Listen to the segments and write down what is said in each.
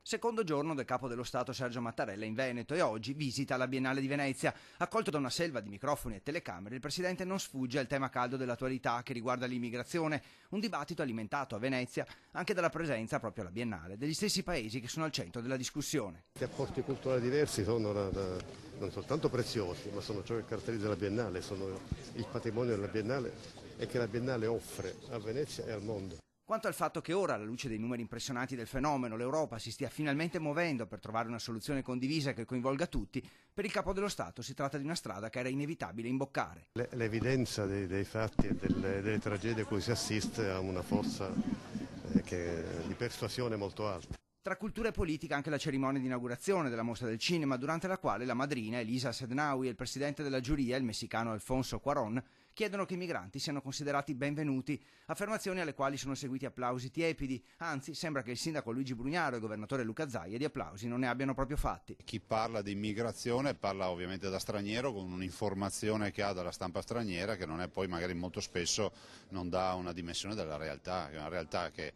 Secondo giorno del capo dello Stato Sergio Mattarella in Veneto e oggi visita la Biennale di Venezia. Accolto da una selva di microfoni e telecamere, il Presidente non sfugge al tema caldo dell'attualità che riguarda l'immigrazione, un dibattito alimentato a Venezia anche dalla presenza proprio alla Biennale degli stessi paesi che sono al centro della discussione. Gli apporti culturali diversi sono non soltanto preziosi, ma sono ciò che caratterizza la Biennale, sono il patrimonio della Biennale e che la Biennale offre a Venezia e al mondo. Quanto al fatto che ora, alla luce dei numeri impressionanti del fenomeno, l'Europa si stia finalmente muovendo per trovare una soluzione condivisa che coinvolga tutti, per il Capo dello Stato si tratta di una strada che era inevitabile imboccare. L'evidenza dei fatti e delle tragedie a cui si assiste ha una forza di persuasione molto alta. Tra cultura e politica anche la cerimonia di inaugurazione della Mostra del Cinema, durante la quale la madrina Elisa Sednawi e il presidente della giuria, il messicano Alfonso Cuarón, chiedono che i migranti siano considerati benvenuti, affermazioni alle quali sono seguiti applausi tiepidi, anzi sembra che il sindaco Luigi Brugnaro e il governatore Luca Zaia di applausi non ne abbiano proprio fatti. Chi parla di immigrazione parla ovviamente da straniero, con un'informazione che ha dalla stampa straniera che non è poi magari molto spesso non dà una dimensione della realtà, che è una realtà che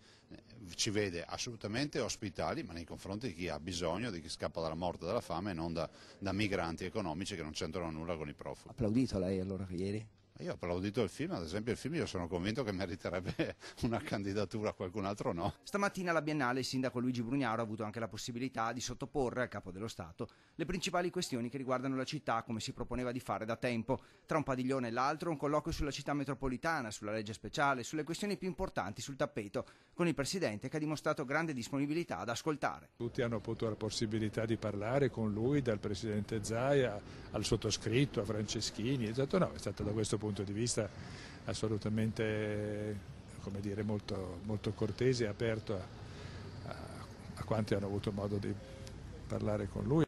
ci vede assolutamente ospitali, ma nei confronti di chi ha bisogno, di chi scappa dalla morte e dalla fame e non da migranti economici che non c'entrano nulla con i profughi. Applaudito lei allora ieri? Io ho applaudito il film, ad esempio il film io sono convinto che meriterebbe una candidatura, qualcun altro no. Stamattina alla Biennale il sindaco Luigi Brugnaro ha avuto anche la possibilità di sottoporre al Capo dello Stato le principali questioni che riguardano la città, come si proponeva di fare da tempo. Tra un padiglione e l'altro un colloquio sulla città metropolitana, sulla legge speciale, sulle questioni più importanti sul tappeto, con il Presidente che ha dimostrato grande disponibilità ad ascoltare. Tutti hanno avuto la possibilità di parlare con lui, dal Presidente Zaia al sottoscritto, a Franceschini, è stato da questo punto di vista assolutamente, come dire, molto cortese e aperto a quanti hanno avuto modo di parlare con lui.